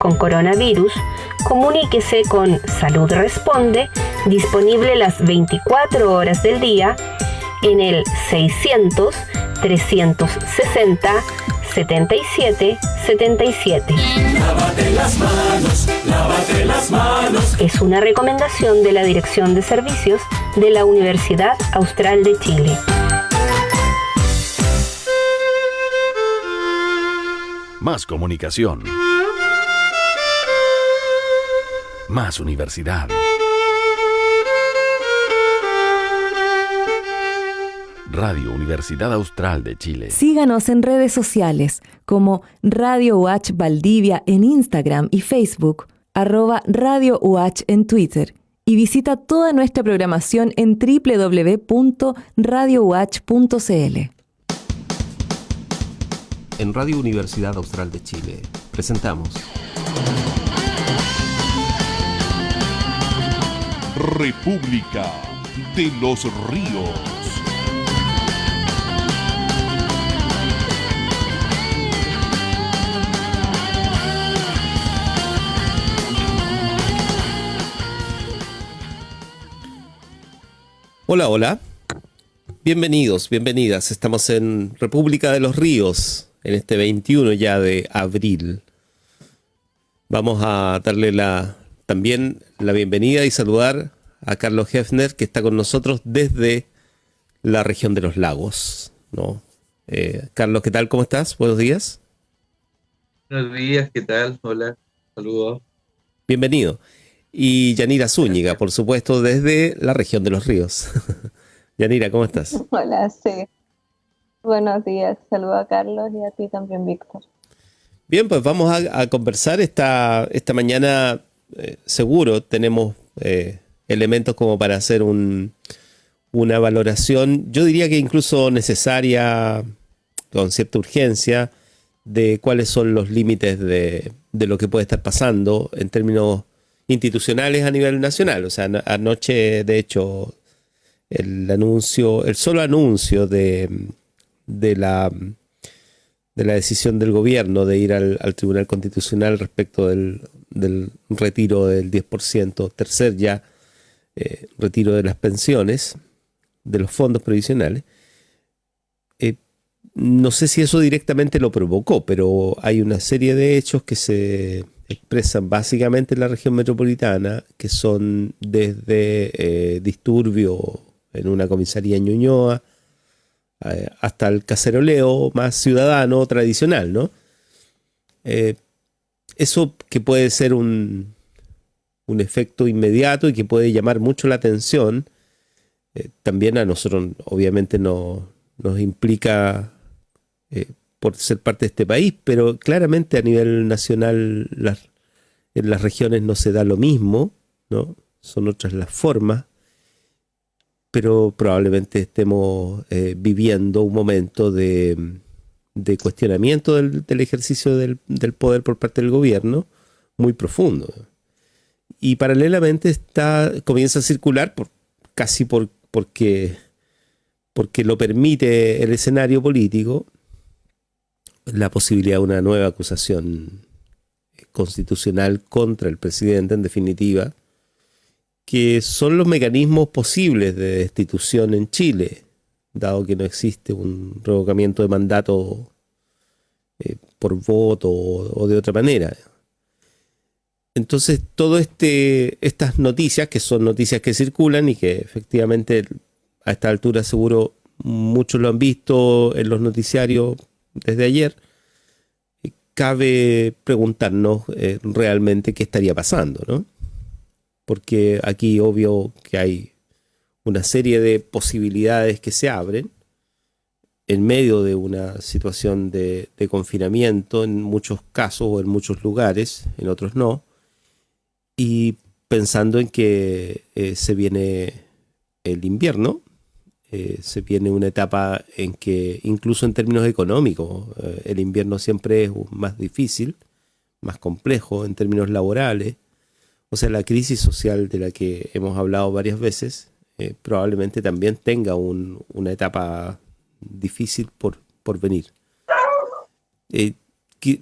con coronavirus, comuníquese con Salud Responde, disponible las 24 horas del día, en el 600-360-7777. Lávate las manos, lávate las manos. Es una recomendación de la Dirección de Servicios de la Universidad Austral de Chile. Más comunicación. Más universidad. Radio Universidad Austral de Chile. Síganos en redes sociales como Radio UH Valdivia en Instagram y Facebook, @Radio UH en Twitter, y visita toda nuestra programación en www.radiouh.cl. En Radio Universidad Austral de Chile presentamos República de los Ríos. Hola, hola. Bienvenidos, bienvenidas. Estamos en República de los Ríos, en este 21 ya de abril. Vamos a darle también la bienvenida y saludar a Carlos Hefner, que está con nosotros desde la región de los lagos, ¿no? Carlos, ¿qué tal? ¿Cómo estás? Buenos días. Buenos días, ¿qué tal? Hola, saludos. Bienvenido. Y Yanira Zúñiga, por supuesto, desde la región de los ríos. Yanira, ¿cómo estás? Hola, sí. Buenos días. Saludo a Carlos y a ti también, Víctor. Bien, pues vamos a conversar esta mañana. Seguro tenemos elementos como para hacer una valoración, yo diría que incluso necesaria, con cierta urgencia, de cuáles son los límites de lo que puede estar pasando en términos institucionales a nivel nacional. O sea, anoche, de hecho, el solo anuncio de la decisión del gobierno de ir al Tribunal Constitucional respecto del retiro del 10%, tercer ya retiro de las pensiones, de los fondos previsionales. No sé si eso directamente lo provocó, pero hay una serie de hechos que se expresan básicamente en la región metropolitana, que son desde disturbio en una comisaría en Ñuñoa hasta el caceroleo más ciudadano, tradicional, ¿no? Eso que puede ser un efecto inmediato y que puede llamar mucho la atención, también a nosotros obviamente nos implica por ser parte de este país, pero claramente a nivel nacional en las regiones no se da lo mismo, ¿no? Son otras las formas, pero probablemente estemos viviendo un momento de cuestionamiento del ejercicio del poder por parte del gobierno muy profundo. Y paralelamente comienza a circular porque lo permite el escenario político, la posibilidad de una nueva acusación constitucional contra el presidente, en definitiva, que son los mecanismos posibles de destitución en Chile, dado que no existe un revocamiento de mandato por voto o de otra manera. Entonces, estas noticias, que son noticias que circulan y que efectivamente a esta altura seguro muchos lo han visto en los noticiarios desde ayer, cabe preguntarnos realmente qué estaría pasando, ¿no? Porque aquí obvio que hay una serie de posibilidades que se abren en medio de una situación de confinamiento en muchos casos o en muchos lugares, en otros no, y pensando en que se viene el invierno, se viene una etapa en que incluso en términos económicos el invierno siempre es más difícil, más complejo en términos laborales. O sea, la crisis social de la que hemos hablado varias veces probablemente también tenga una etapa difícil por venir. ¿Qué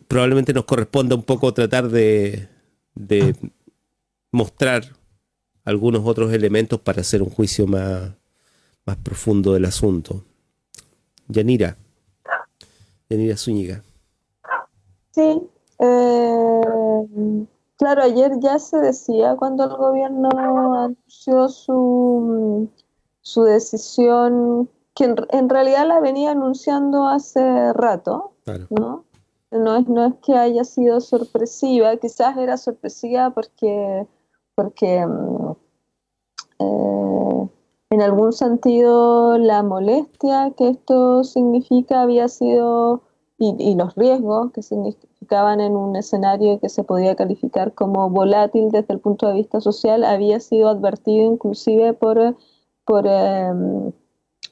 probablemente nos corresponda un poco tratar de mostrar algunos otros elementos para hacer un juicio más profundo del asunto. Yanira Zúñiga. Sí, claro, ayer ya se decía cuando el gobierno anunció su decisión, que en realidad la venía anunciando hace rato, Claro. ¿no? No es que haya sido sorpresiva, quizás era sorpresiva porque en algún sentido la molestia que esto significa había sido, y los riesgos que significaban en un escenario que se podía calificar como volátil desde el punto de vista social, había sido advertido inclusive por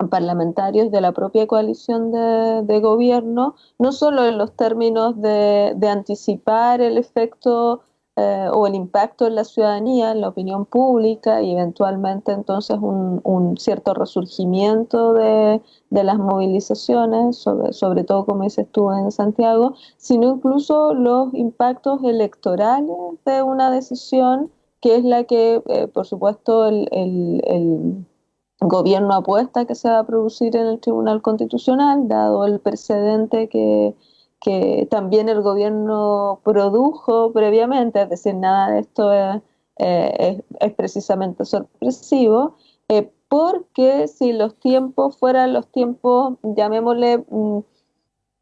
parlamentarios de la propia coalición de gobierno, no solo en los términos de anticipar el efecto o el impacto en la ciudadanía, en la opinión pública y eventualmente entonces un cierto resurgimiento de las movilizaciones, sobre todo como dices tú en Santiago, sino incluso los impactos electorales de una decisión que es la que por supuesto el gobierno apuesta que se va a producir en el Tribunal Constitucional, dado el precedente que también el gobierno produjo previamente, es decir, nada de esto es precisamente sorpresivo, porque si los tiempos fueran los tiempos, llamémosle,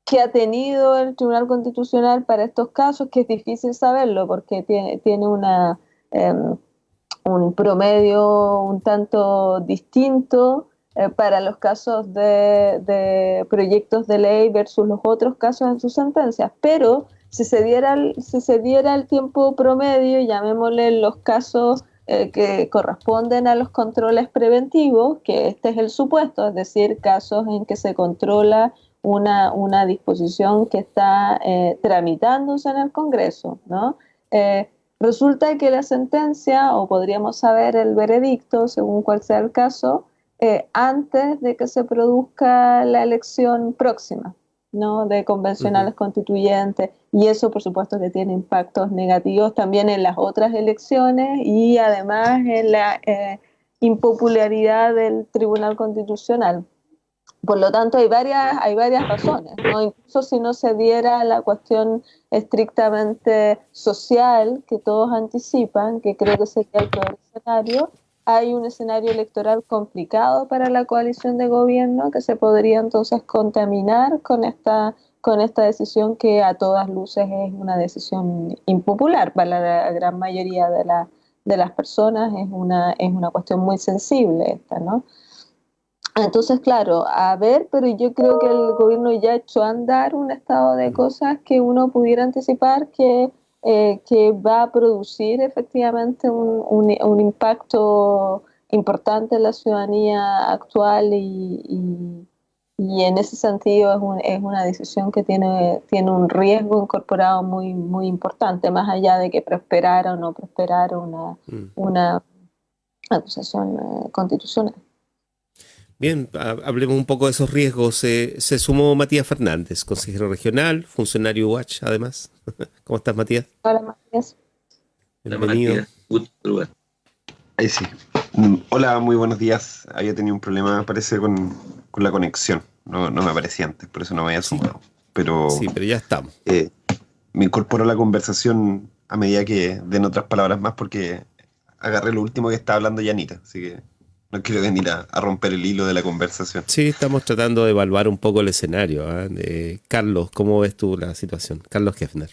que ha tenido el Tribunal Constitucional para estos casos, que es difícil saberlo porque tiene un promedio un tanto distinto para los casos de proyectos de ley versus los otros casos en sus sentencias, pero si se diera el tiempo promedio, llamémosle los casos que corresponden a los controles preventivos, que este es el supuesto, es decir, casos en que se controla una disposición que está tramitándose en el Congreso, ¿no? Resulta que la sentencia, o podríamos saber el veredicto, según cuál sea el caso, antes de que se produzca la elección próxima, ¿no? De convencionales constituyentes, y eso por supuesto que tiene impactos negativos también en las otras elecciones y además en la impopularidad del Tribunal Constitucional. Por lo tanto, hay varias razones, ¿no? Incluso si no se diera la cuestión estrictamente social que todos anticipan, que creo que sería el peor escenario, hay un escenario electoral complicado para la coalición de gobierno que se podría entonces contaminar con esta decisión que a todas luces es una decisión impopular para la gran mayoría de las personas, es una cuestión muy sensible esta, ¿no? Entonces, claro, a ver, pero yo creo que el gobierno ya echó a andar un estado de cosas que uno pudiera anticipar que va a producir efectivamente un impacto importante en la ciudadanía actual y en ese sentido es una decisión que tiene un riesgo incorporado muy, muy importante, más allá de que prosperara o no prosperara una acusación constitucional. Bien, hablemos un poco de esos riesgos. Se sumó Matías Fernández, consejero regional, funcionario UACH, además. ¿Cómo estás, Matías? Hola, Matías. Bienvenido. Ahí sí. Hola, muy buenos días. Había tenido un problema, parece, con la conexión. No me aparecía antes, por eso no me había sumado. Pero ya estamos. Me incorporo a la conversación a medida que den otras palabras más, porque agarré lo último que estaba hablando Yanira, así que no quiero venir a romper el hilo de la conversación. Sí, estamos tratando de evaluar un poco el escenario. Carlos, ¿cómo ves tú la situación? Carlos Geffner.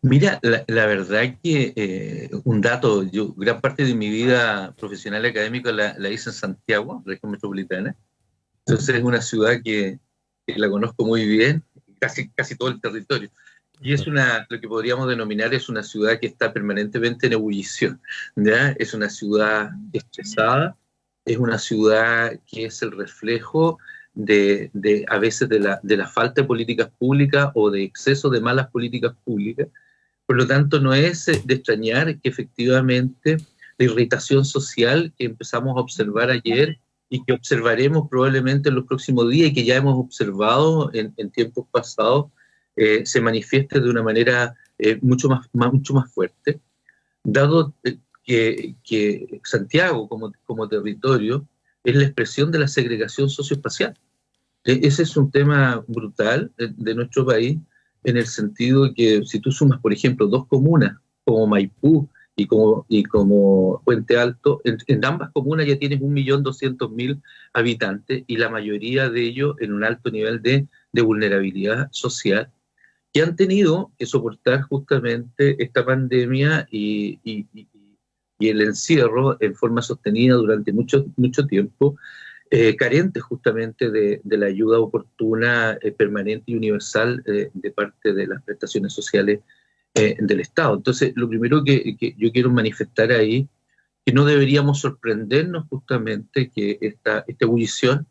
Mira, la verdad que un dato, yo gran parte de mi vida profesional y académica la hice en Santiago, región metropolitana. Entonces es una ciudad que la conozco muy bien, casi todo el territorio. Y es lo que podríamos denominar es una ciudad que está permanentemente en ebullición, ¿ya? Es una ciudad estresada, es una ciudad que es el reflejo a veces de la falta de políticas públicas o de exceso de malas políticas públicas. Por lo tanto, no es de extrañar que efectivamente la irritación social que empezamos a observar ayer y que observaremos probablemente en los próximos días y que ya hemos observado en tiempos pasados, se manifieste de una manera mucho más fuerte, dado que Santiago como territorio es la expresión de la segregación socioespacial. Ese es un tema brutal de nuestro país, en el sentido de que si tú sumas, por ejemplo, dos comunas como Maipú y como Puente Alto, en ambas comunas ya tienes 1.200.000 habitantes y la mayoría de ellos en un alto nivel de vulnerabilidad social, que han tenido que soportar justamente esta pandemia y el encierro en forma sostenida durante mucho tiempo, carentes justamente de la ayuda oportuna, permanente y universal de parte de las prestaciones sociales del Estado. Entonces, lo primero que yo quiero manifestar ahí, que no deberíamos sorprendernos justamente que esta ebullición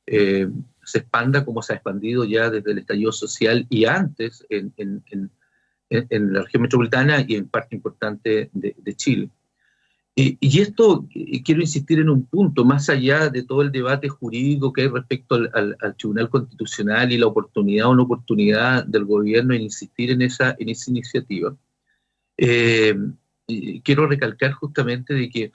se expanda como se ha expandido ya desde el estallido social y antes en la región metropolitana y en parte importante de Chile. Y esto, quiero insistir en un punto, más allá de todo el debate jurídico que hay respecto al Tribunal Constitucional y la oportunidad o no oportunidad del gobierno en insistir en esa iniciativa. Quiero recalcar justamente de que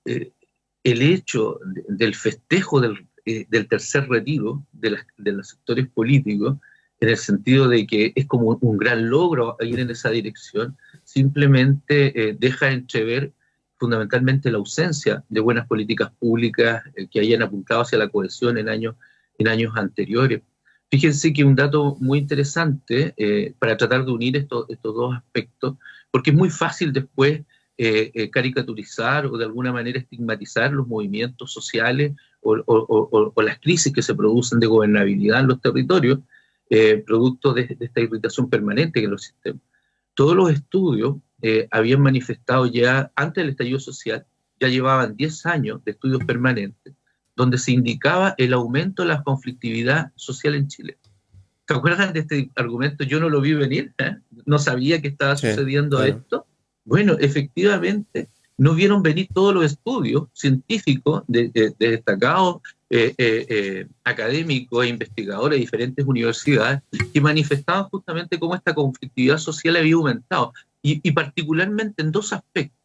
el hecho del festejo del tercer retiro de los sectores políticos, en el sentido de que es como un gran logro ir en esa dirección, simplemente deja entrever fundamentalmente la ausencia de buenas políticas públicas que hayan apuntado hacia la cohesión en años anteriores. Fíjense que un dato muy interesante para tratar de unir estos dos aspectos, porque es muy fácil después caricaturizar o de alguna manera estigmatizar los movimientos sociales o las crisis que se producen de gobernabilidad en los territorios, producto de esta irritación permanente en los sistemas. Todos los estudios habían manifestado ya, antes del estallido social, ya llevaban 10 años de estudios permanentes, donde se indicaba el aumento de la conflictividad social en Chile. ¿Se acuerdan de este argumento? Yo no lo vi venir, no sabía que estaba sucediendo esto. Bueno, efectivamente, no vieron venir todos los estudios científicos de destacados académicos e investigadores de diferentes universidades que manifestaban justamente cómo esta conflictividad social había aumentado. Y particularmente en dos aspectos,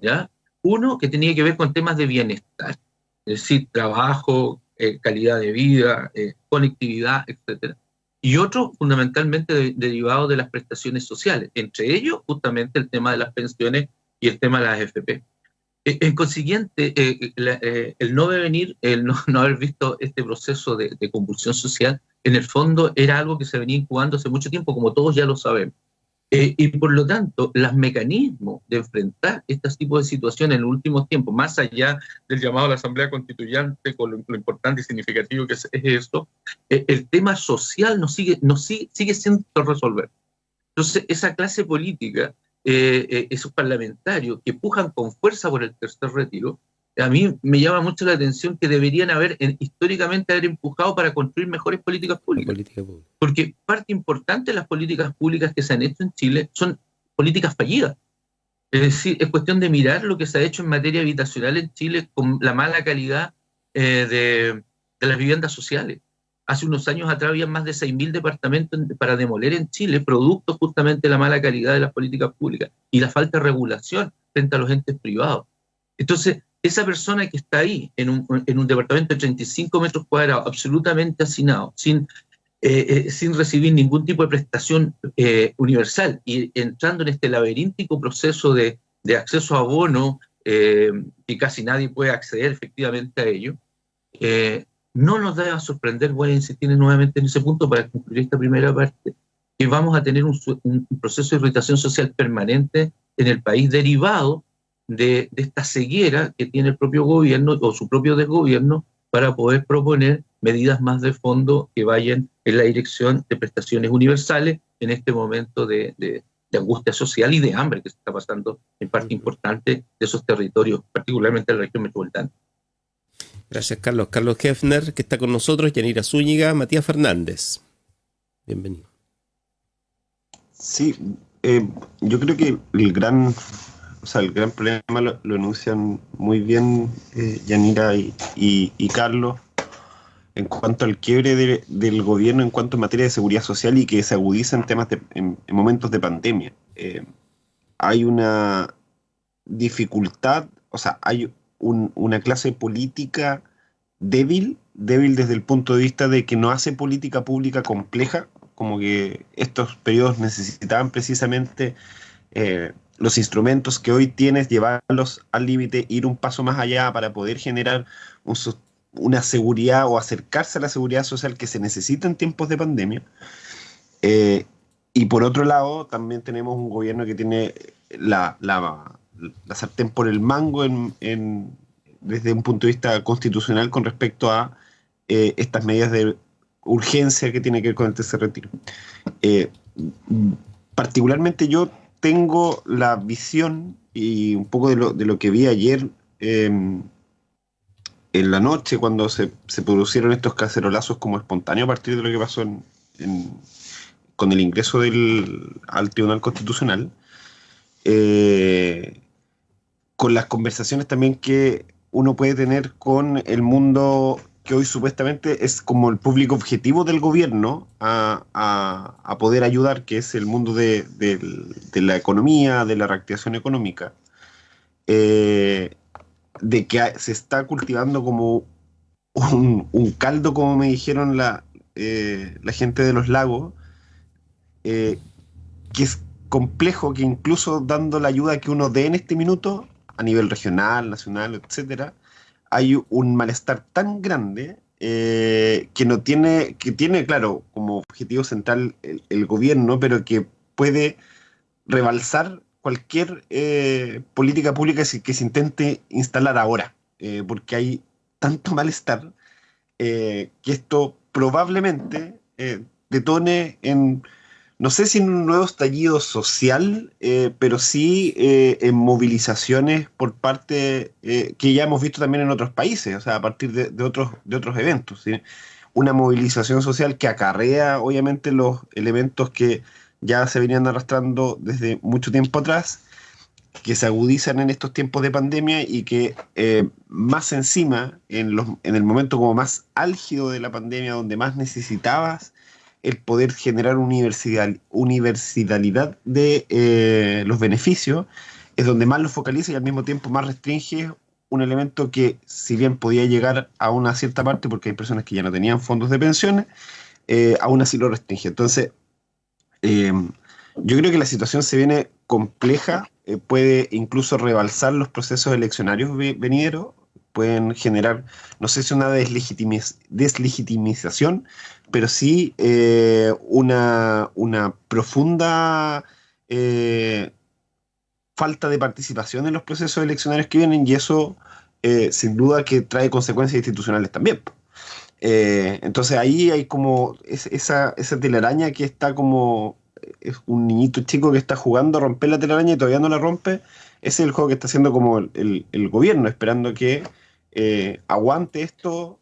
¿ya? Uno que tenía que ver con temas de bienestar, es decir, trabajo, calidad de vida, conectividad, etc. Y otro fundamentalmente derivado de las prestaciones sociales, entre ellos justamente el tema de las pensiones y el tema de las AFP. En consiguiente, el no devenir, el no haber visto este proceso de convulsión social, en el fondo era algo que se venía incubando hace mucho tiempo, como todos ya lo sabemos. Y por lo tanto, los mecanismos de enfrentar estos tipos de situaciones en los últimos tiempos, más allá del llamado a la Asamblea Constituyente, con lo importante y significativo que es esto, el tema social sigue siendo resolver. Entonces, esa clase política, esos parlamentarios que pujan con fuerza por el tercer retiro, a mí me llama mucho la atención que deberían históricamente haber empujado para construir mejores políticas públicas. Porque parte importante de las políticas públicas que se han hecho en Chile son políticas fallidas. Es decir, es cuestión de mirar lo que se ha hecho en materia habitacional en Chile con la mala calidad de las viviendas sociales. Hace unos años atrás había más de 6.000 departamentos para demoler en Chile, producto justamente de la mala calidad de las políticas públicas y la falta de regulación frente a los entes privados. Entonces, esa persona que está ahí en un departamento de 35 metros cuadrados, absolutamente hacinado, sin recibir ningún tipo de prestación universal y entrando en este laberíntico proceso de acceso a bonos que casi nadie puede acceder efectivamente a ello, no nos debe sorprender, voy a insistir nuevamente en ese punto para concluir esta primera parte, que vamos a tener un proceso de irritación social permanente en el país derivado de esta ceguera que tiene el propio gobierno o su propio desgobierno para poder proponer medidas más de fondo que vayan en la dirección de prestaciones universales en este momento de angustia social y de hambre que se está pasando en parte importante de esos territorios, particularmente en la región metropolitana. Gracias, Carlos. Carlos Hefner, que está con nosotros, Yanira Zúñiga, Matías Fernández. Bienvenido. Sí, yo creo que el gran o sea, el gran problema lo enuncian muy bien Yanira y Carlos en cuanto al quiebre del gobierno en cuanto a materia de seguridad social y que se agudiza en temas en momentos de pandemia. Hay una dificultad, o sea, hay una clase política débil desde el punto de vista de que no hace política pública compleja, como que estos periodos necesitaban precisamente los instrumentos que hoy tienes, llevarlos al límite, ir un paso más allá para poder generar una seguridad o acercarse a la seguridad social que se necesita en tiempos de pandemia. Y por otro lado, también tenemos un gobierno que tiene la sartén por el mango desde un punto de vista constitucional con respecto a estas medidas de urgencia que tiene que ver con el tercer retiro. Particularmente yo tengo la visión y un poco de lo que vi ayer en la noche cuando se produjeron estos cacerolazos como espontáneos a partir de lo que pasó con el ingreso al Tribunal Constitucional, con las conversaciones también que uno puede tener con el mundo que hoy supuestamente es como el público objetivo del gobierno a poder ayudar, que es el mundo de la economía, de la reactivación económica, de que se está cultivando como un caldo, como me dijeron la gente de los lagos, que es complejo, que incluso dando la ayuda que uno dé en este minuto, a nivel regional, nacional, etcétera, hay un malestar tan grande que tiene, claro, como objetivo central el gobierno, pero que puede rebalsar cualquier política pública que se intente instalar ahora, porque hay tanto malestar que esto probablemente detone en, no sé si en un nuevo estallido social, pero sí en movilizaciones por parte que ya hemos visto también en otros países, o sea, a partir de otros eventos, ¿sí? Una movilización social que acarrea, obviamente, los elementos que ya se venían arrastrando desde mucho tiempo atrás, que se agudizan en estos tiempos de pandemia y que más encima, en el momento como más álgido de la pandemia, donde más necesitabas el poder generar universalidad de los beneficios, es donde más lo focaliza y al mismo tiempo más restringe un elemento que, si bien podía llegar a una cierta parte, porque hay personas que ya no tenían fondos de pensiones, aún así lo restringe. Entonces, yo creo que la situación se viene compleja, puede incluso rebalsar los procesos eleccionarios venideros, pueden generar, no sé si una deslegitimización, pero sí una profunda falta de participación en los procesos eleccionarios que vienen, y eso sin duda que trae consecuencias institucionales también. Entonces ahí hay como esa telaraña que está como es un niñito chico que está jugando a romper la telaraña y todavía no la rompe. Ese es el juego que está haciendo como el gobierno, esperando que aguante esto,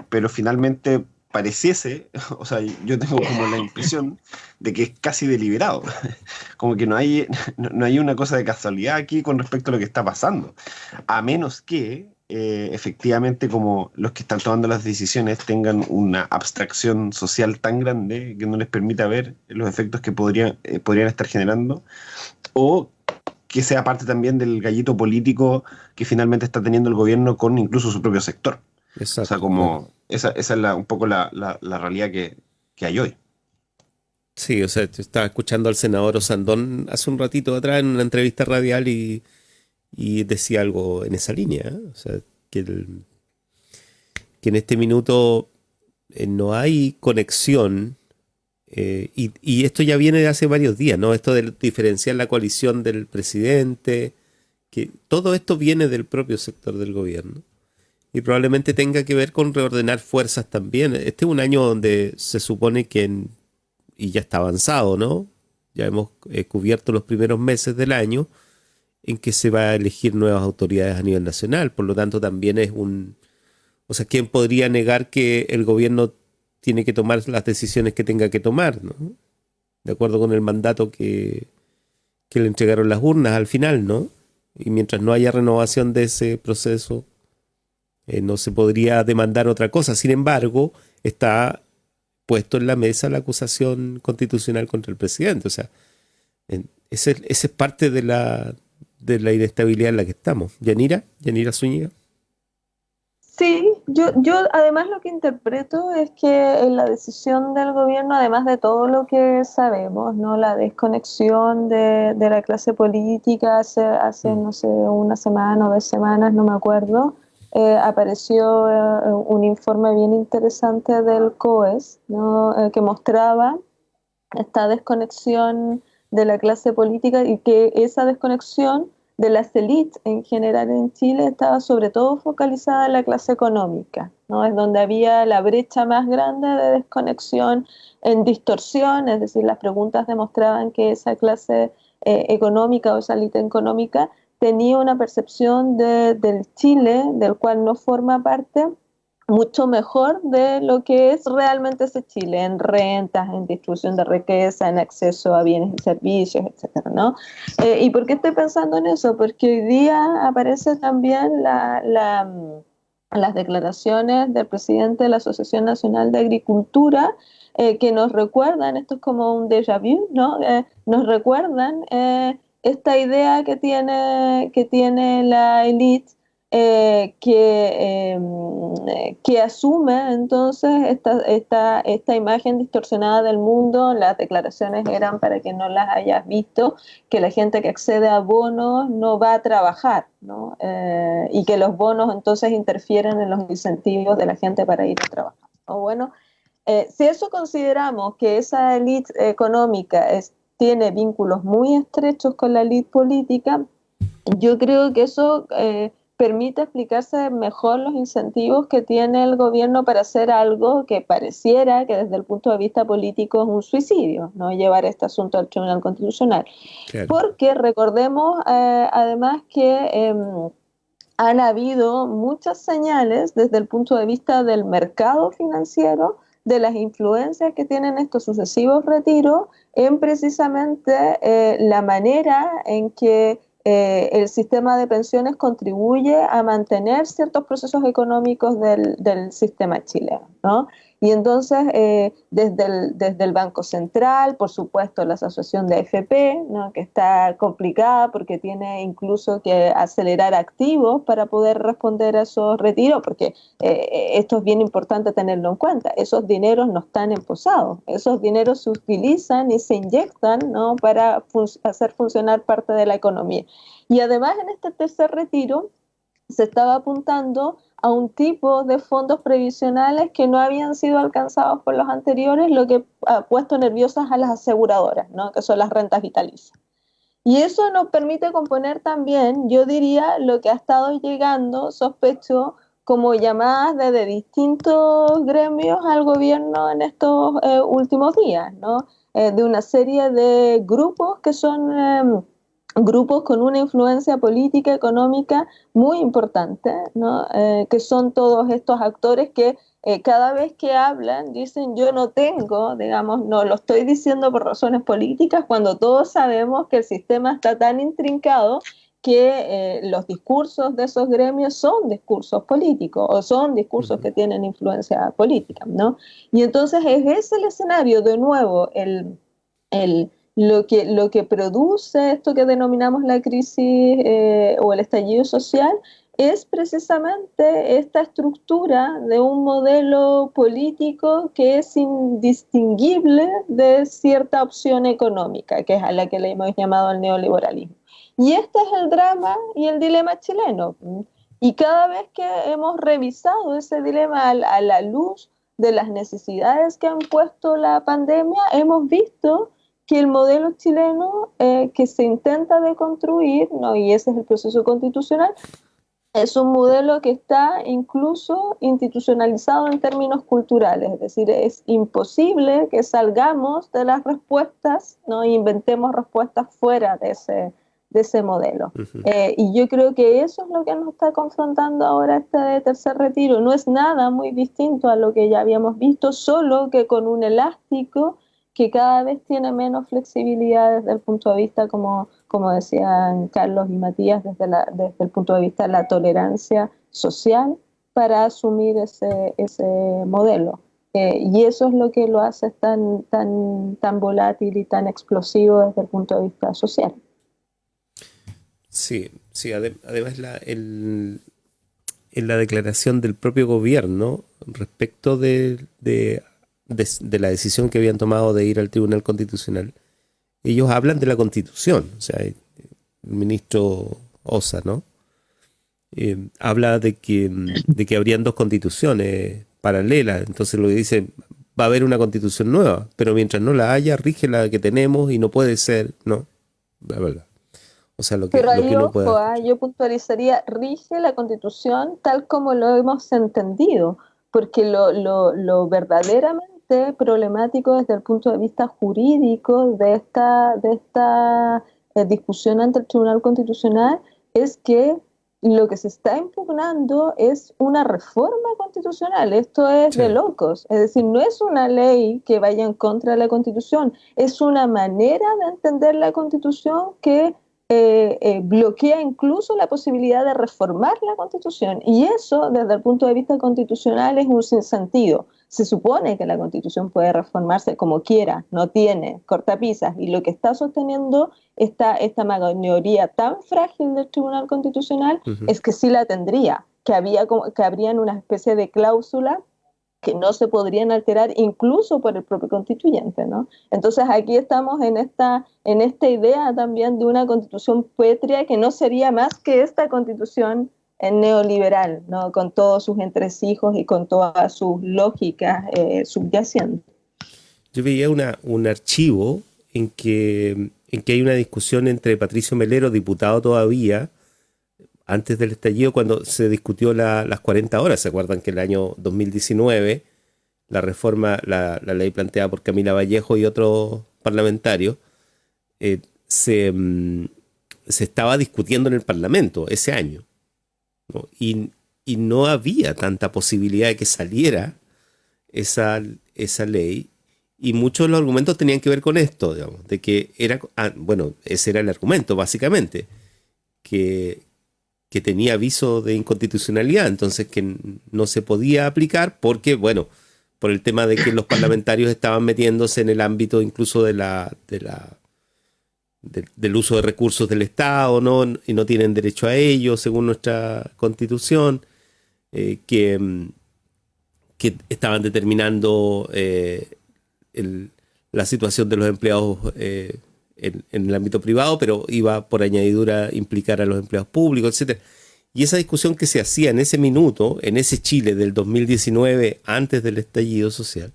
pero finalmente pareciese, o sea, yo tengo como la impresión de que es casi deliberado, como que no hay una cosa de casualidad aquí con respecto a lo que está pasando, a menos que efectivamente como los que están tomando las decisiones tengan una abstracción social tan grande que no les permita ver los efectos que podrían estar generando, o que sea parte también del gallito político que finalmente está teniendo el gobierno con incluso su propio sector. Exacto. O sea, como esa es un poco la realidad que hay hoy. Sí, o sea, estaba escuchando al senador Osandón hace un ratito atrás en una entrevista radial y decía algo en esa línea, ¿eh? O sea, que en este minuto no hay conexión, y esto ya viene de hace varios días, ¿no? Esto de diferenciar la coalición del presidente, que todo esto viene del propio sector del gobierno y probablemente tenga que ver con reordenar fuerzas también. Este es un año donde se supone que, y ya está avanzado, ¿no? Ya hemos cubierto los primeros meses del año en que se va a elegir nuevas autoridades a nivel nacional. Por lo tanto, también es o sea, ¿quién podría negar que el gobierno tiene que tomar las decisiones que tenga que tomar, ¿no? De acuerdo con el mandato que que le entregaron las urnas al final, ¿no? Y mientras no haya renovación de ese proceso, no se podría demandar otra cosa. Sin embargo, está puesto en la mesa la acusación constitucional contra el presidente. O sea, ese es parte de la inestabilidad en la que estamos. Yanira Zúñiga. Sí, yo además lo que interpreto es que en la decisión del gobierno, además de todo lo que sabemos, ¿no? La desconexión de la clase política hace no sé, una semana o 2 semanas, no me acuerdo, apareció un informe bien interesante del COES, ¿no? Que mostraba esta desconexión de la clase política y que esa desconexión de las élites en general en Chile estaba sobre todo focalizada en la clase económica, ¿no? Es donde había la brecha más grande de desconexión en distorsión, es decir, las preguntas demostraban que esa clase económica o esa élite económica tenía una percepción del Chile, del cual no forma parte, mucho mejor de lo que es realmente ese Chile, en rentas, en distribución de riqueza, en acceso a bienes y servicios, etcétera, ¿no? ¿Y por qué estoy pensando en eso? Porque hoy día aparece también las declaraciones del presidente de la Asociación Nacional de Agricultura, que nos recuerdan, esto es como un déjà vu, ¿no? Nos recuerdan esta idea que tiene la élite, que asume entonces esta imagen distorsionada del mundo. Las declaraciones eran, para que no las hayas visto, que la gente que accede a bonos no va a trabajar, ¿no? Y que los bonos entonces interfieren en los incentivos de la gente para ir a trabajar, ¿no? Bueno, si eso consideramos que esa élite económica tiene vínculos muy estrechos con la élite política, yo creo que eso permite explicarse mejor los incentivos que tiene el gobierno para hacer algo que pareciera que desde el punto de vista político es un suicidio, ¿no? Llevar este asunto al Tribunal Constitucional. Claro. Porque recordemos además que han habido muchas señales desde el punto de vista del mercado financiero de las influencias que tienen estos sucesivos retiros en precisamente la manera en que el sistema de pensiones contribuye a mantener ciertos procesos económicos del sistema chileno, ¿no? Y entonces, desde el Banco Central, por supuesto, la asociación de AFP, ¿no? Que está complicada porque tiene incluso que acelerar activos para poder responder a esos retiros, porque esto es bien importante tenerlo en cuenta. Esos dineros no están emposados, esos dineros se utilizan y se inyectan, ¿no? Para hacer funcionar parte de la economía. Y además, en este tercer retiro se estaba apuntando a un tipo de fondos previsionales que no habían sido alcanzados por los anteriores, lo que ha puesto nerviosas a las aseguradoras, ¿no? Que son las rentas vitalicias. Y eso nos permite componer también, yo diría, lo que ha estado llegando, sospecho, como llamadas de distintos gremios al gobierno en estos últimos días, ¿no? De una serie de grupos que son grupos con una influencia política, económica muy importante, ¿no? Que son todos estos actores que cada vez que hablan dicen yo no tengo, digamos, no lo estoy diciendo por razones políticas, cuando todos sabemos que el sistema está tan intrincado que los discursos de esos gremios son discursos políticos o son discursos que tienen influencia política, ¿no? Y entonces es ese el escenario, de nuevo, lo que produce esto que denominamos la crisis o el estallido social es precisamente esta estructura de un modelo político que es indistinguible de cierta opción económica, que es a la que le hemos llamado el neoliberalismo. Y este es el drama y el dilema chileno. Y cada vez que hemos revisado ese dilema a la luz de las necesidades que han puesto la pandemia, hemos visto que el modelo chileno que se intenta deconstruir, ¿no? Y ese es el proceso constitucional, es un modelo que está incluso institucionalizado en términos culturales, es decir, es imposible que salgamos de las respuestas, ¿no? E inventemos respuestas fuera de ese modelo. Y yo creo que eso es lo que nos está confrontando ahora este tercer retiro. No es nada muy distinto a lo que ya habíamos visto, solo que con un elástico que cada vez tiene menos flexibilidad desde el punto de vista, como decían Carlos y Matías, desde el punto de vista de la tolerancia social para asumir ese modelo. Y eso es lo que lo hace tan volátil y tan explosivo desde el punto de vista social. Sí, además en la declaración del propio gobierno respecto de la decisión que habían tomado de ir al Tribunal Constitucional, ellos hablan de la Constitución, o sea, el ministro Osa, ¿no? Habla de que habrían dos constituciones paralelas, entonces lo que dice, va a haber una constitución nueva, pero mientras no la haya, rige la que tenemos y no puede ser, ¿no? La verdad. O sea, pero ahí, lo que uno puede... yo puntualizaría, rige la Constitución tal como lo hemos entendido, porque lo verdaderamente problemático desde el punto de vista jurídico de esta discusión ante el Tribunal Constitucional es que lo que se está impugnando es una reforma constitucional. Esto es de locos. Es decir, no es una ley que vaya en contra de la Constitución, es una manera de entender la Constitución que bloquea incluso la posibilidad de reformar la Constitución. Y eso, desde el punto de vista constitucional, es un sinsentido. Se supone que la Constitución puede reformarse como quiera, no tiene cortapisas, y lo que está sosteniendo esta mayoría tan frágil del Tribunal Constitucional es que sí la tendría, que habrían una especie de cláusula que no se podrían alterar incluso por el propio constituyente, ¿no? Entonces aquí estamos en esta idea también de una constitución pétrea que no sería más que esta constitución neoliberal, ¿no? Con todos sus entresijos y con todas sus lógicas subyacentes. Yo veía un archivo en que hay una discusión entre Patricio Melero, diputado todavía, antes del estallido, cuando se discutió las 40 horas. ¿Se acuerdan que el año 2019 la reforma, la ley planteada por Camila Vallejo y otros parlamentarios, se estaba discutiendo en el Parlamento ese año, ¿no? Y no había tanta posibilidad de que saliera esa ley, y muchos de los argumentos tenían que ver con esto, digamos, de que ese era el argumento básicamente, que tenía aviso de inconstitucionalidad, entonces que no se podía aplicar porque, por el tema de que los parlamentarios estaban metiéndose en el ámbito incluso del uso de recursos del Estado, ¿no? Y no tienen derecho a ello según nuestra Constitución, que estaban determinando la situación de los empleados en el ámbito privado, pero iba por añadidura a implicar a los empleados públicos, etc. Y esa discusión que se hacía en ese minuto, en ese Chile del 2019, antes del estallido social,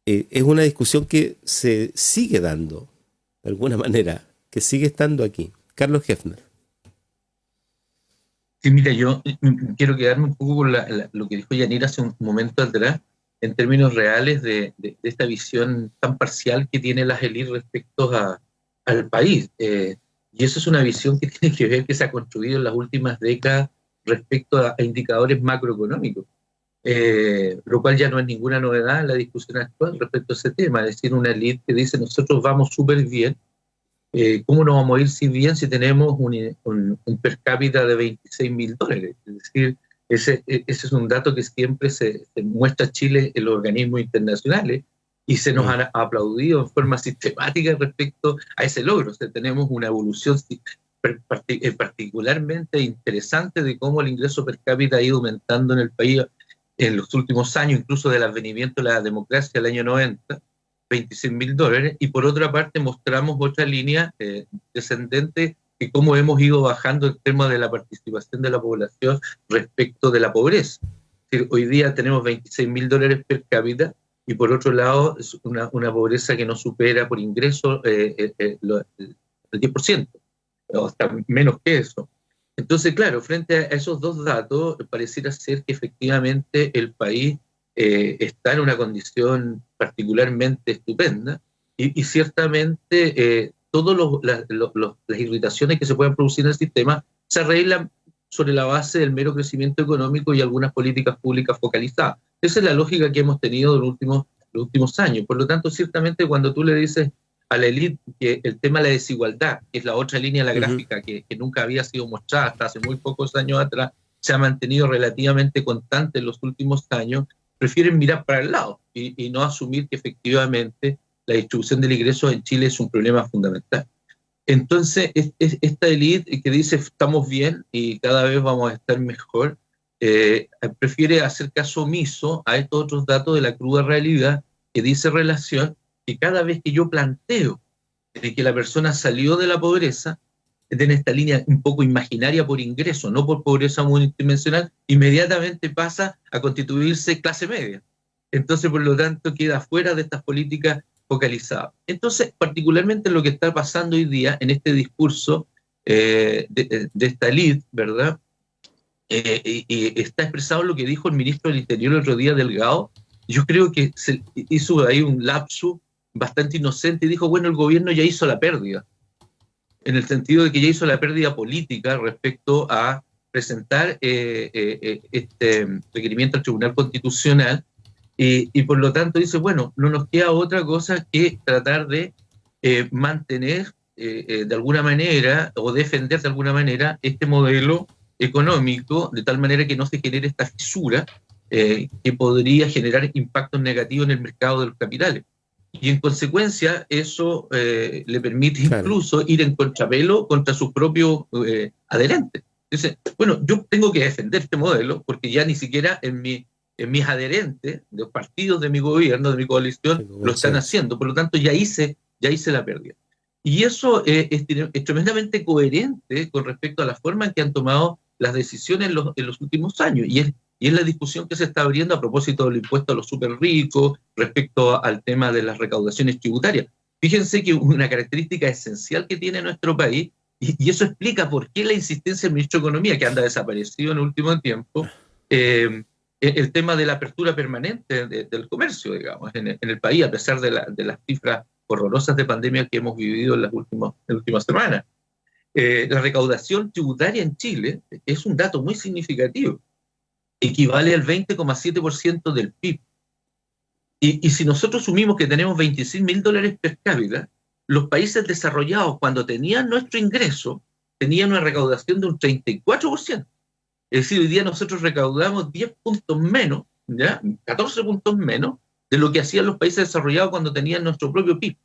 es una discusión que se sigue dando, de alguna manera, que sigue estando aquí. Carlos Hefner. Sí, mira, yo quiero quedarme un poco con lo que dijo Yanira hace un momento atrás, en términos reales de esta visión tan parcial que tiene las élites respecto al país. Y eso es una visión que tiene que ver que se ha construido en las últimas décadas respecto a indicadores macroeconómicos, lo cual ya no es ninguna novedad en la discusión actual respecto a ese tema. Es decir, una élite que dice nosotros vamos súper bien, ¿cómo nos vamos a ir si bien si tenemos un per cápita de $26.000? Es decir, ese es un dato que siempre se muestra Chile en los organismos internacionales y se nos ha aplaudido en forma sistemática respecto a ese logro. O sea, tenemos una evolución particularmente interesante de cómo el ingreso per cápita ha ido aumentando en el país en los últimos años, incluso del advenimiento de la democracia del año 90, $26.000, y por otra parte mostramos otra línea descendente y cómo hemos ido bajando el tema de la participación de la población respecto de la pobreza. Es decir, hoy día tenemos $26.000 per cápita y por otro lado es una pobreza que no supera por ingreso el 10%, o hasta menos que eso. Entonces, claro, frente a esos dos datos, pareciera ser que efectivamente el país está en una condición particularmente estupenda y ciertamente todas las irritaciones que se puedan producir en el sistema se arreglan sobre la base del mero crecimiento económico y algunas políticas públicas focalizadas. Esa es la lógica que hemos tenido en los últimos los últimos años. Por lo tanto, ciertamente cuando tú le dices a la élite que el tema de la desigualdad, que es la otra línea de la gráfica que nunca había sido mostrada hasta hace muy pocos años atrás, se ha mantenido relativamente constante en los últimos años, prefieren mirar para el lado y no asumir que efectivamente la distribución del ingreso en Chile es un problema fundamental. Entonces, esta élite que dice estamos bien y cada vez vamos a estar mejor, prefiere hacer caso omiso a estos otros datos de la cruda realidad que dice relación que cada vez que yo planteo que la persona salió de la pobreza, en esta línea un poco imaginaria por ingreso, no por pobreza multidimensional, inmediatamente pasa a constituirse clase media. Entonces, por lo tanto, queda fuera de estas políticas focalizadas. Entonces, particularmente lo que está pasando hoy día en este discurso de esta élite, ¿verdad? Y está expresado lo que dijo el ministro del Interior el otro día, Delgado. Yo creo que se hizo ahí un lapsus bastante inocente y dijo, bueno, el gobierno ya hizo la pérdida, en el sentido de que ya hizo la pérdida política respecto a presentar este requerimiento al Tribunal Constitucional y por lo tanto dice, bueno, no nos queda otra cosa que tratar de mantener de alguna manera o defender de alguna manera este modelo económico de tal manera que no se genere esta fisura que podría generar impactos negativos en el mercado de los capitales. Y en consecuencia eso le permite incluso ir en contrapelo contra sus propios adherentes. Entonces, bueno, yo tengo que defender este modelo porque ya ni siquiera en mis adherentes, de los partidos de mi gobierno, de mi coalición, lo están haciendo. Por lo tanto, ya hice la pérdida. Y eso es tremendamente coherente con respecto a la forma en que han tomado las decisiones en los últimos años. Y es la discusión que se está abriendo a propósito del impuesto a los súper ricos, respecto al tema de las recaudaciones tributarias. Fíjense que una característica esencial que tiene nuestro país, y eso explica por qué la insistencia del ministro de Economía, que anda desaparecido en el último tiempo, el tema de la apertura permanente del comercio, digamos, en el país, a pesar de las cifras horrorosas de pandemia que hemos vivido en las últimas semanas. La recaudación tributaria en Chile es un dato muy significativo. Equivale al 20,7% del PIB. Y si nosotros asumimos que tenemos $26.000 per cápita, los países desarrollados, cuando tenían nuestro ingreso, tenían una recaudación de un 34%. Es decir, hoy día nosotros recaudamos 10 puntos menos, ¿ya? 14 puntos menos de lo que hacían los países desarrollados cuando tenían nuestro propio PIB.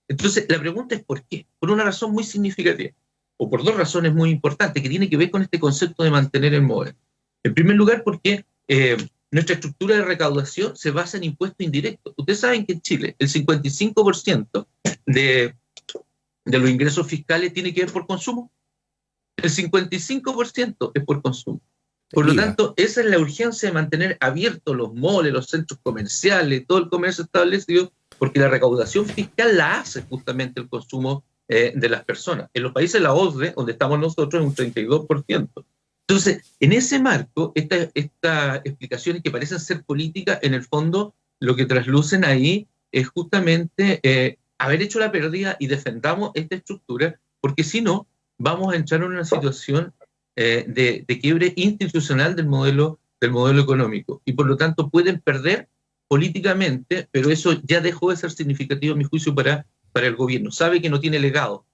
Entonces, la pregunta es ¿por qué? Por una razón muy significativa, o por dos razones muy importantes, que tiene que ver con este concepto de mantener el modelo. En primer lugar, porque nuestra estructura de recaudación se basa en impuestos indirectos. Ustedes saben que en Chile el 55% de los ingresos fiscales tiene que ver por consumo. El 55% es por consumo. Por lo tanto, esa es la urgencia de mantener abiertos los moles, los centros comerciales, todo el comercio establecido, porque la recaudación fiscal la hace justamente el consumo de las personas. En los países de la OCDE, donde estamos nosotros, es un 32%. Entonces, en ese marco, estas explicaciones que parecen ser políticas, en el fondo, lo que traslucen ahí es justamente haber hecho la pérdida y defendamos esta estructura, porque si no, vamos a entrar en una situación de quiebre institucional del modelo económico. Y por lo tanto pueden perder políticamente, pero eso ya dejó de ser significativo, a mi juicio, para el gobierno. Sabe que no tiene legado.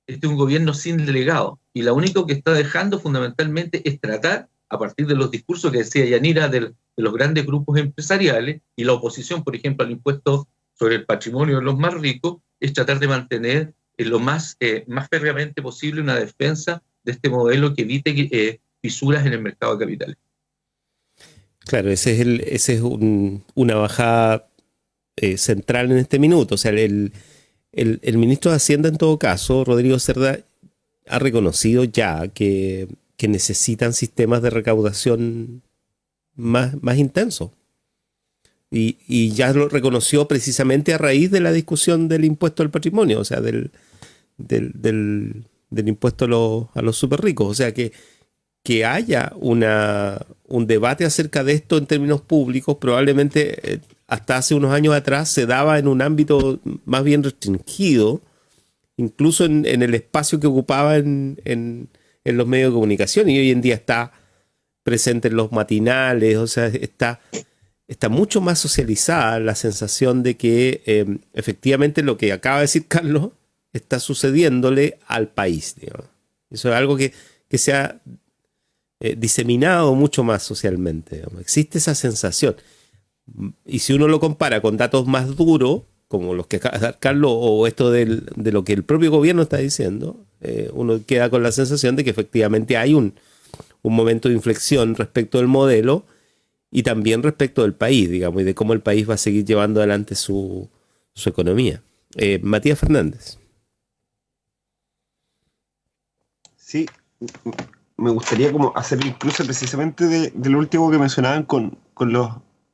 Este es un gobierno sin delegado, y lo único que está dejando fundamentalmente es tratar, a partir de los discursos que decía Yanira de los grandes grupos empresariales y la oposición, por ejemplo, al impuesto sobre el patrimonio de los más ricos, es tratar de mantener lo más férreamente posible una defensa de este modelo que evite fisuras en el mercado de capitales. Claro, ese es una bajada central en este minuto. O sea, el ministro de Hacienda, en todo caso, Rodrigo Cerda, ha reconocido ya que necesitan sistemas de recaudación más intensos. Y ya lo reconoció precisamente a raíz de la discusión del impuesto al patrimonio, o sea, del impuesto a los súper ricos. O sea, que haya un debate acerca de esto en términos públicos, probablemente hasta hace unos años atrás se daba en un ámbito más bien restringido, incluso en el espacio que ocupaba en los medios de comunicación, y hoy en día está presente en los matinales, o sea, está está mucho más socializada la sensación de que efectivamente lo que acaba de decir Carlos está sucediéndole al país, digamos. Eso es algo que se ha diseminado mucho más socialmente, digamos. Existe esa sensación. Y si uno lo compara con datos más duros, como los que acaba de dar Carlos, o esto de lo que el propio gobierno está diciendo, uno queda con la sensación de que efectivamente hay un momento de inflexión respecto del modelo y también respecto del país, digamos, y de cómo el país va a seguir llevando adelante su economía. Matías Fernández. Sí, me gustaría como hacer el cruce precisamente de lo último que mencionaban con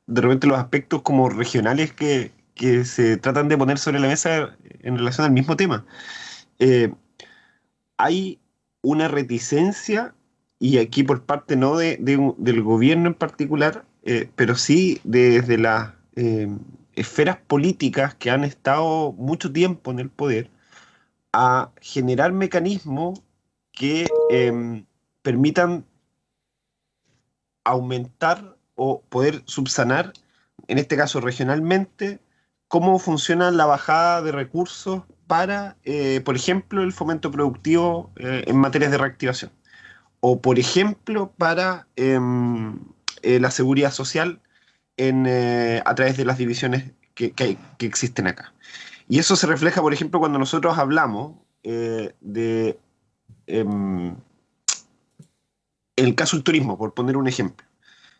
de repente los aspectos como regionales que se tratan de poner sobre la mesa en relación al mismo tema. Hay una reticencia, y aquí por parte no del gobierno en particular, pero sí desde las esferas políticas que han estado mucho tiempo en el poder, a generar mecanismos que permitan aumentar o poder subsanar, en este caso regionalmente, cómo funciona la bajada de recursos para, por ejemplo, el fomento productivo en materias de reactivación. O, por ejemplo, para la seguridad social a través de las divisiones que existen acá. Y eso se refleja, por ejemplo, cuando nosotros hablamos de el caso del turismo, por poner un ejemplo,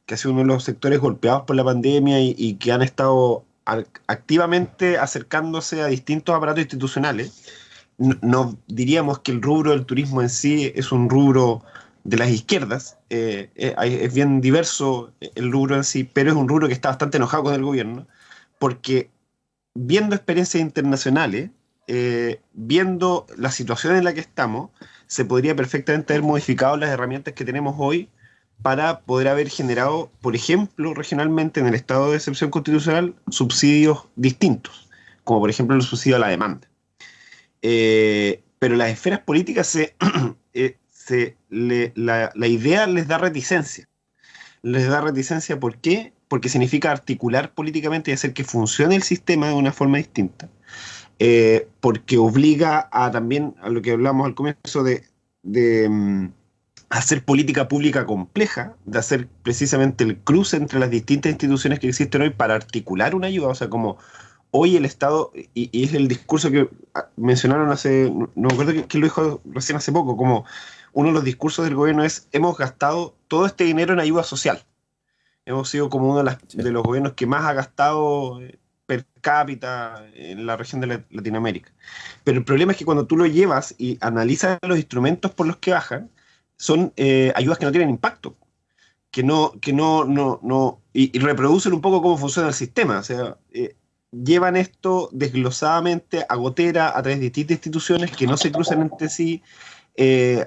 que ha sido uno de los sectores golpeados por la pandemia y que han estado activamente acercándose a distintos aparatos institucionales. No diríamos que el rubro del turismo en sí es un rubro de las izquierdas, es bien diverso el rubro en sí, pero es un rubro que está bastante enojado con el gobierno, porque viendo experiencias internacionales, viendo la situación en la que estamos, se podría perfectamente haber modificado las herramientas que tenemos hoy para poder haber generado, por ejemplo, regionalmente en el estado de excepción constitucional, subsidios distintos, como por ejemplo el subsidio a la demanda. Pero las esferas políticas la idea les da reticencia. Les da reticencia, ¿por qué? Porque significa articular políticamente y hacer que funcione el sistema de una forma distinta. Porque obliga también a lo que hablamos al comienzo de hacer política pública compleja, de hacer precisamente el cruce entre las distintas instituciones que existen hoy para articular una ayuda. O sea, como hoy el Estado, y es el discurso que mencionaron no me acuerdo quién lo dijo recién hace poco, como uno de los discursos del gobierno es: hemos gastado todo este dinero en ayuda social. Hemos sido como uno de los gobiernos que más ha gastado per cápita en la región de Latinoamérica. Pero el problema es que cuando tú lo llevas y analizas los instrumentos por los que bajan, son ayudas que no tienen impacto, y reproducen un poco cómo funciona el sistema. O sea, llevan esto desglosadamente a gotera a través de distintas instituciones que no se cruzan entre sí.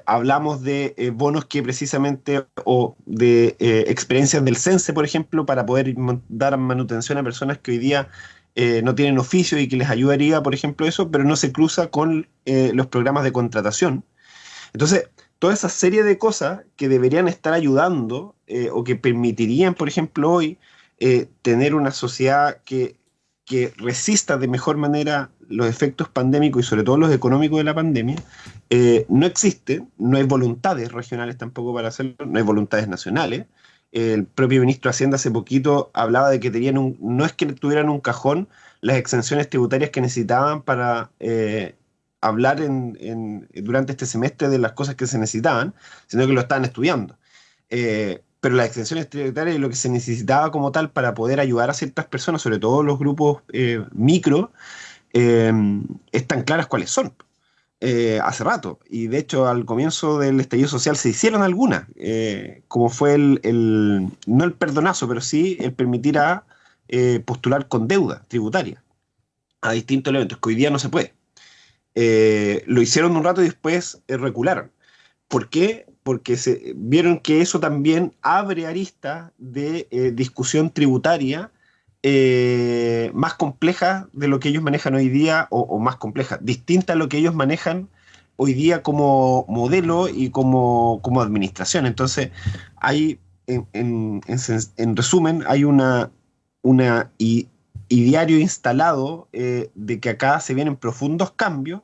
Hablamos de bonos que precisamente, o de experiencias del CENSE, por ejemplo, para poder dar manutención a personas que hoy día no tienen oficio y que les ayudaría, por ejemplo, eso, pero no se cruza con los programas de contratación. Entonces, toda esa serie de cosas que deberían estar ayudando o que permitirían, por ejemplo, hoy tener una sociedad que resista de mejor manera los efectos pandémicos y sobre todo los económicos de la pandemia, no existe. No hay voluntades regionales tampoco para hacerlo, no hay voluntades nacionales. El propio ministro de Hacienda hace poquito hablaba de que tenían no es que tuvieran un cajón las exenciones tributarias que necesitaban para hablar durante este semestre de las cosas que se necesitaban, sino que lo estaban estudiando. Pero las exenciones tributarias y lo que se necesitaba como tal para poder ayudar a ciertas personas, sobre todo los grupos micro, están claras cuáles son hace rato. Y de hecho al comienzo del estallido social se hicieron algunas, como fue no el perdonazo, pero sí el permitir a postular con deuda tributaria a distintos elementos, que hoy día no se puede. Lo hicieron un rato y después recularon. ¿Por qué? Porque se vieron que eso también abre aristas de discusión tributaria más compleja de lo que ellos manejan hoy día, o más compleja, distinta a lo que ellos manejan hoy día como modelo y como administración. Entonces, hay, en resumen, hay una una ideario instalado de que acá se vienen profundos cambios,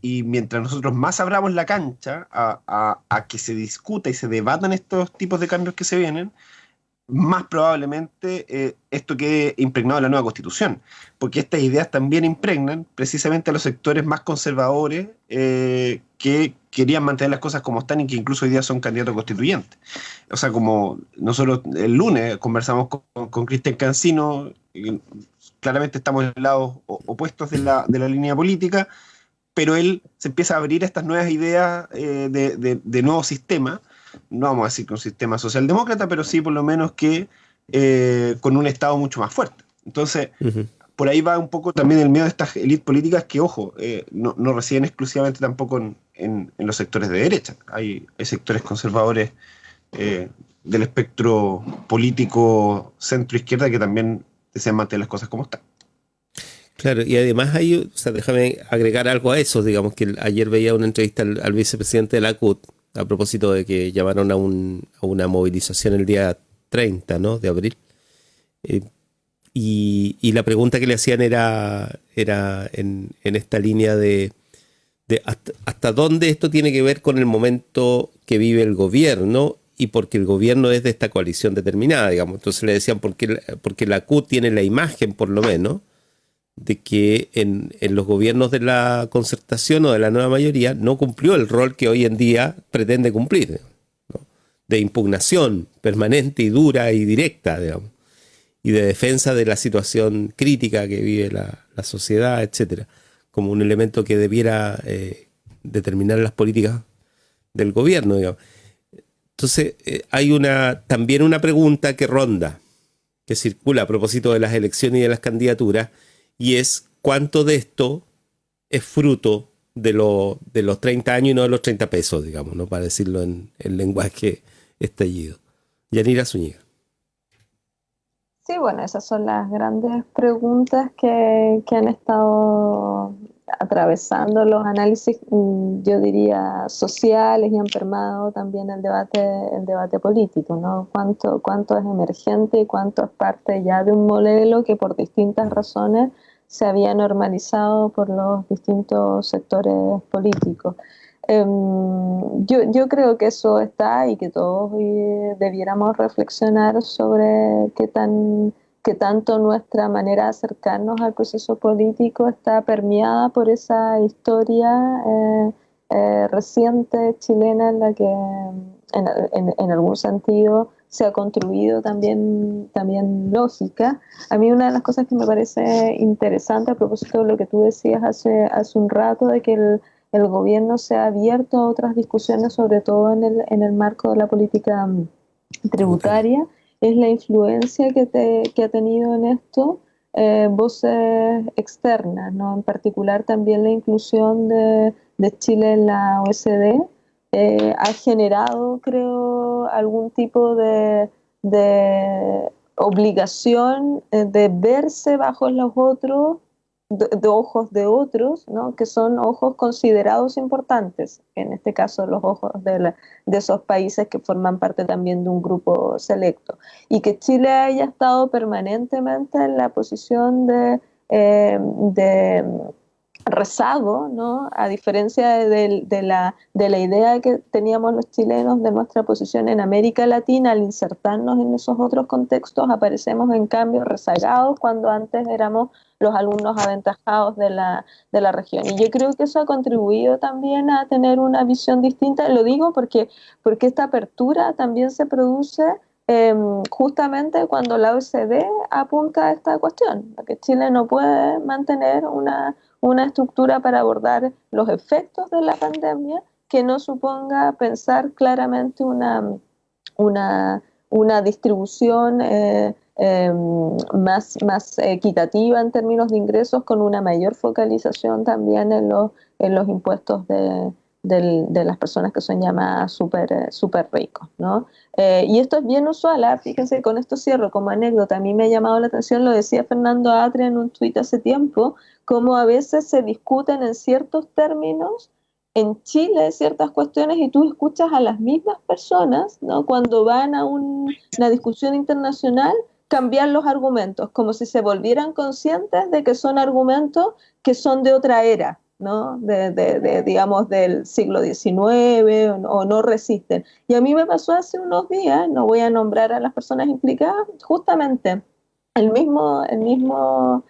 y mientras nosotros más abramos la cancha a que se discuta y se debatan estos tipos de cambios que se vienen, más probablemente esto quede impregnado en la nueva Constitución, porque estas ideas también impregnan precisamente a los sectores más conservadores que querían mantener las cosas como están y que incluso hoy día son candidatos constituyentes. O sea, como nosotros el lunes conversamos con Cristian Cancino, claramente estamos en lados opuestos de la línea política, pero él se empieza a abrir a estas nuevas ideas de nuevo sistema. No vamos a decir que un sistema socialdemócrata, pero sí por lo menos que con un Estado mucho más fuerte. Entonces, por ahí va un poco también el miedo de estas élites políticas que, ojo, no residen exclusivamente tampoco en los sectores de derecha. Hay sectores conservadores del espectro político centro-izquierda que también desean mantener las cosas como están. Claro, y además hay, o sea, déjame agregar algo a eso, digamos que ayer veía una entrevista al vicepresidente de la CUT, a propósito de que llamaron a una movilización el día 30, ¿no?, de abril. Y la pregunta que le hacían era en esta línea de hasta dónde esto tiene que ver con el momento que vive el gobierno, y porque el gobierno es de esta coalición determinada, digamos. Entonces le decían porque la CUT tiene la imagen, por lo menos, de que en los gobiernos de la concertación o de la nueva mayoría no cumplió el rol que hoy en día pretende cumplir, ¿no?, de impugnación permanente y dura y directa, digamos, y de defensa de la situación crítica que vive la sociedad, etcétera, como un elemento que debiera determinar las políticas del gobierno, digamos. Entonces hay también una pregunta que ronda, que circula a propósito de las elecciones y de las candidaturas, y es cuánto de esto es fruto de los 30 años y no de los 30 pesos, digamos, ¿no?, para decirlo en lenguaje estallido. Yanira Zúñiga. Sí, bueno, esas son las grandes preguntas que han estado atravesando los análisis, yo diría, sociales, y han permeado también el debate político, ¿no? Cuánto es emergente y cuánto es parte ya de un modelo que por distintas razones se había normalizado por los distintos sectores políticos. Yo creo que eso está, y que todos debiéramos reflexionar sobre qué tanto nuestra manera de acercarnos al proceso político está permeada por esa historia reciente chilena en la que en algún sentido se ha construido también lógica. A mí una de las cosas que me parece interesante a propósito de lo que tú decías hace un rato, de que el gobierno se ha abierto a otras discusiones, sobre todo en el marco de la política tributaria, es la influencia que ha tenido en esto voces externas, ¿no? En particular también la inclusión de Chile en la OECD ha generado, creo, algún tipo de obligación de verse bajo los otros, de ojos de otros, ¿no?, que son ojos considerados importantes, en este caso los ojos de esos países que forman parte también de un grupo selecto, y que Chile haya estado permanentemente en la posición de rezago, ¿no?, a diferencia de la idea que teníamos los chilenos de nuestra posición en América Latina. Al insertarnos en esos otros contextos aparecemos en cambio rezagados cuando antes éramos los alumnos aventajados de la región, y yo creo que eso ha contribuido también a tener una visión distinta. Lo digo porque esta apertura también se produce justamente cuando la OECD apunta a esta cuestión, que Chile no puede mantener una estructura para abordar los efectos de la pandemia que no suponga pensar claramente una distribución más equitativa en términos de ingresos, con una mayor focalización también en los impuestos de las personas que son llamadas super ricos, ¿no? Y esto es bien usual, ¿eh? Fíjense, con esto cierro como anécdota. A mí me ha llamado la atención, lo decía Fernando Atria en un tuit hace tiempo, cómo a veces se discuten en ciertos términos en Chile ciertas cuestiones, y tú escuchas a las mismas personas, ¿no?, cuando van a una discusión internacional, cambiar los argumentos, como si se volvieran conscientes de que son argumentos que son de otra era, ¿no? Digamos, del siglo XIX o no resisten. Y a mí me pasó hace unos días, no voy a nombrar a las personas implicadas, justamente el mismo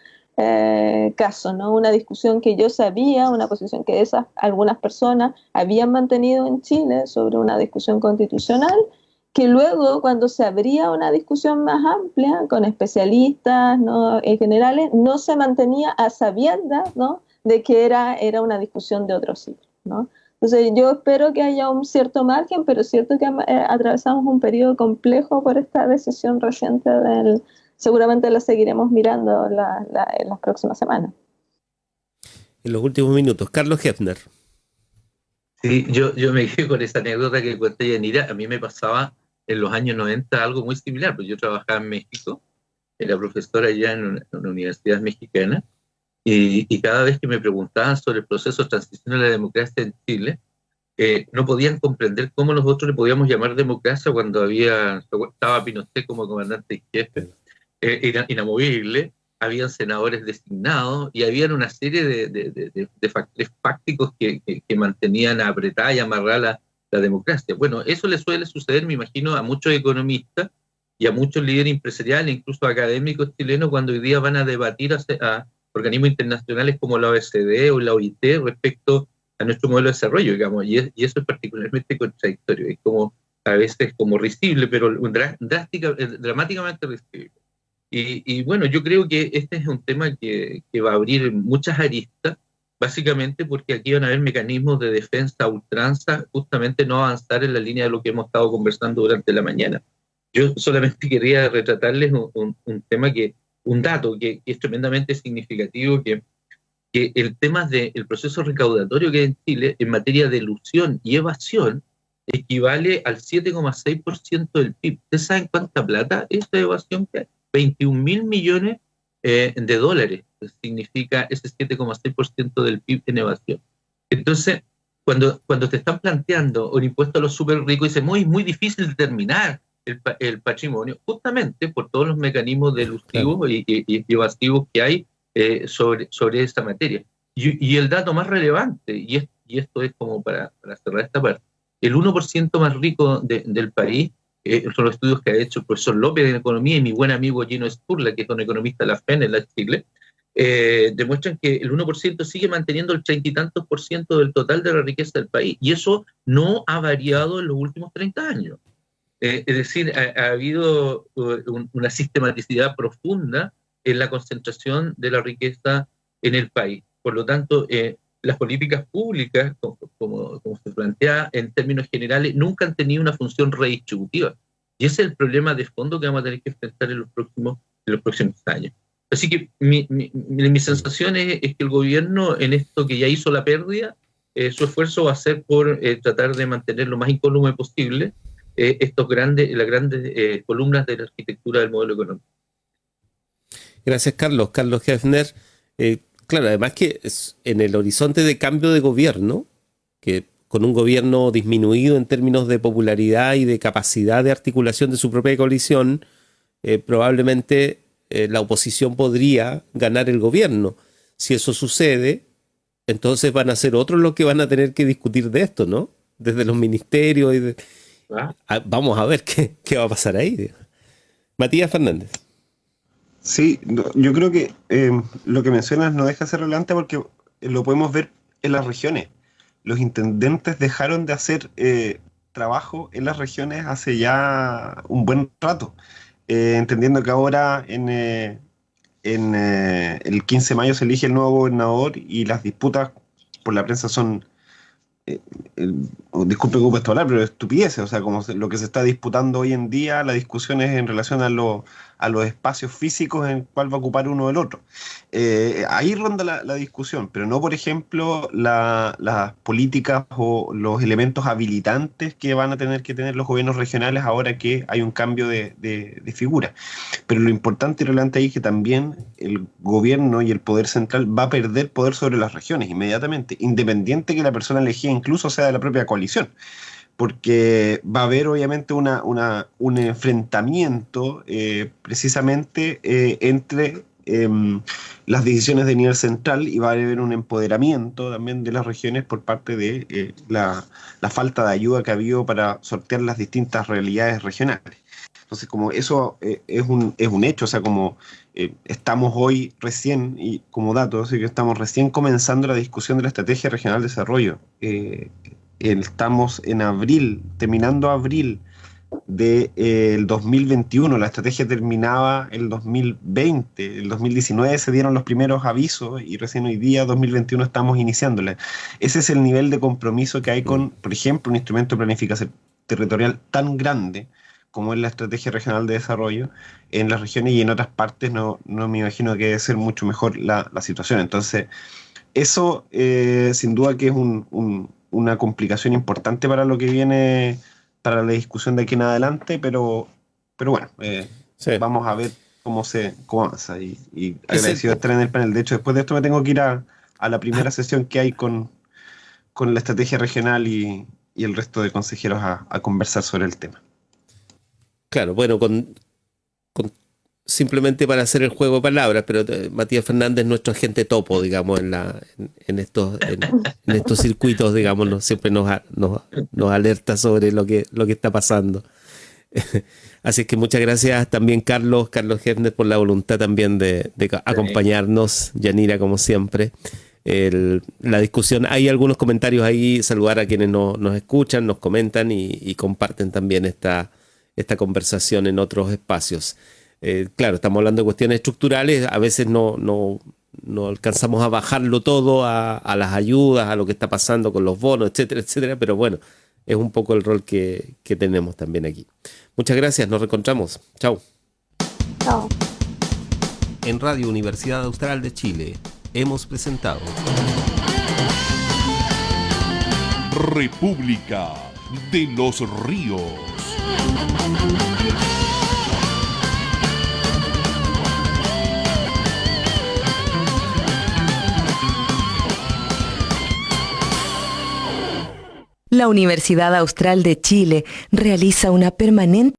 caso, ¿no? Una discusión que yo sabía, una posición que algunas personas habían mantenido en Chile sobre una discusión constitucional, que luego cuando se abría una discusión más amplia con especialistas, ¿no?, en generales, no se mantenía a sabiendas, ¿no?, de que era una discusión de otro siglo, ¿no? Entonces yo espero que haya un cierto margen, pero es cierto que atravesamos un periodo complejo por esta decisión reciente seguramente la seguiremos mirando en las próximas semanas. En los últimos minutos, Carlos Hefner. Sí, yo me quedo con esa anécdota que conté Yanira. A mí me pasaba en los años 90 algo muy similar, pues yo trabajaba en México, era profesora allá en una universidad mexicana, y cada vez que me preguntaban sobre el proceso de transición a la democracia en Chile, no podían comprender cómo nosotros le podíamos llamar democracia cuando estaba Pinochet como comandante en jefe, era inamovible, habían senadores designados y habían una serie de factores fácticos que mantenían apretada y amarrada la democracia. Bueno, eso le suele suceder, me imagino, a muchos economistas y a muchos líderes empresariales, incluso académicos chilenos, cuando hoy día van a debatir a organismos internacionales como la OECD o la OIT respecto a nuestro modelo de desarrollo, digamos, y eso es particularmente contradictorio, es como a veces como risible, pero dramáticamente risible. Y bueno, yo creo que este es un tema que va a abrir muchas aristas, básicamente porque aquí van a haber mecanismos de defensa a ultranza, justamente no avanzar en la línea de lo que hemos estado conversando durante la mañana. Yo solamente quería retratarles un dato que es tremendamente significativo, que el tema del proceso recaudatorio que hay en Chile en materia de elusión y evasión equivale al 7,6% del PIB. ¿Ustedes saben cuánta plata es esta evasión que hay? 21.000 millones de dólares significa ese 7,6% del PIB en evasión. Entonces, cuando te están planteando un impuesto a los súper ricos, dice, es muy difícil determinar el patrimonio, justamente por todos los mecanismos delusivos y evasivos que hay sobre esta materia. Y el dato más relevante, y esto es como para cerrar esta parte, el 1% más rico del país, son los estudios que ha hecho el profesor López en Economía y mi buen amigo Gino Sturla, que es un economista de la FEN en la Chile, demuestran que el 1% sigue manteniendo el 30 y tantos % del total de la riqueza del país, y eso no ha variado en los últimos 30 años. Es decir, ha habido una sistematicidad profunda en la concentración de la riqueza en el país. Por lo tanto, las políticas públicas, como se plantea en términos generales, nunca han tenido una función redistributiva. Y ese es el problema de fondo que vamos a tener que enfrentar en los próximos años. Así que mi sensación es que el gobierno, en esto que ya hizo la pérdida, su esfuerzo va a ser por tratar de mantener lo más incólume posible las grandes columnas de la arquitectura del modelo económico. Gracias, Carlos. Carlos Hefner. Claro, además que en el horizonte de cambio de gobierno, que con un gobierno disminuido en términos de popularidad y de capacidad de articulación de su propia coalición, probablemente la oposición podría ganar el gobierno. Si eso sucede, entonces van a ser otros los que van a tener que discutir de esto, ¿no? Desde los ministerios. Vamos a ver qué va a pasar ahí. Matías Fernández. Sí, yo creo que lo que mencionas no deja de ser relevante porque lo podemos ver en las regiones. Los intendentes dejaron de hacer trabajo en las regiones hace ya un buen rato, entendiendo que ahora en el 15 de mayo se elige el nuevo gobernador y las disputas por la prensa son, disculpe que ocupe esto hablar, pero estupideces. O sea, como lo que se está disputando hoy en día, la discusión es en relación a los espacios físicos en el cual va a ocupar uno el otro. Ahí ronda la discusión, pero no, por ejemplo, las políticas o los elementos habilitantes que van a tener que tener los gobiernos regionales ahora que hay un cambio de figura. Pero lo importante y relevante ahí es que también el gobierno y el poder central va a perder poder sobre las regiones inmediatamente, independiente que la persona elegida incluso sea de la propia coalición. porque va a haber obviamente un enfrentamiento precisamente entre las decisiones de nivel central, y va a haber un empoderamiento también de las regiones por parte de la falta de ayuda que ha habido para sortear las distintas realidades regionales. Entonces, como eso es un hecho, o sea, como estamos hoy recién, y como dato, así que estamos recién comenzando la discusión de la Estrategia Regional de Desarrollo. Estamos en abril, terminando abril del 2021, la estrategia terminaba el 2020, el 2019 se dieron los primeros avisos y recién hoy día, 2021, estamos iniciándola. Ese es el nivel de compromiso que hay con, por ejemplo, un instrumento de planificación territorial tan grande como es la Estrategia Regional de Desarrollo en las regiones, y en otras partes no me imagino que debe ser mucho mejor la situación. Entonces, eso sin duda que es una complicación importante para lo que viene, para la discusión de aquí en adelante, pero bueno, Sí. vamos a ver cómo avanza, y agradecido de estar en el panel. De hecho, después de esto me tengo que ir a la primera sesión que hay con la estrategia regional y el resto de consejeros a conversar sobre el tema. Claro, bueno, simplemente para hacer el juego de palabras, pero Matías Fernández es nuestro agente topo, digamos, en estos circuitos, digamos, siempre nos alerta sobre lo que está pasando. Así que muchas gracias también Carlos Hefner, por la voluntad también de acompañarnos, Yanira, como siempre. La discusión, hay algunos comentarios ahí, saludar a quienes nos escuchan, nos comentan y comparten también esta conversación en otros espacios. Claro, estamos hablando de cuestiones estructurales, a veces no alcanzamos a bajarlo todo a las ayudas, a lo que está pasando con los bonos, etcétera, etcétera, pero bueno, es un poco el rol que tenemos también aquí. Muchas gracias, nos reencontramos. Chao. Chao. En Radio Universidad Austral de Chile hemos presentado República de los Ríos. La Universidad Austral de Chile realiza una permanente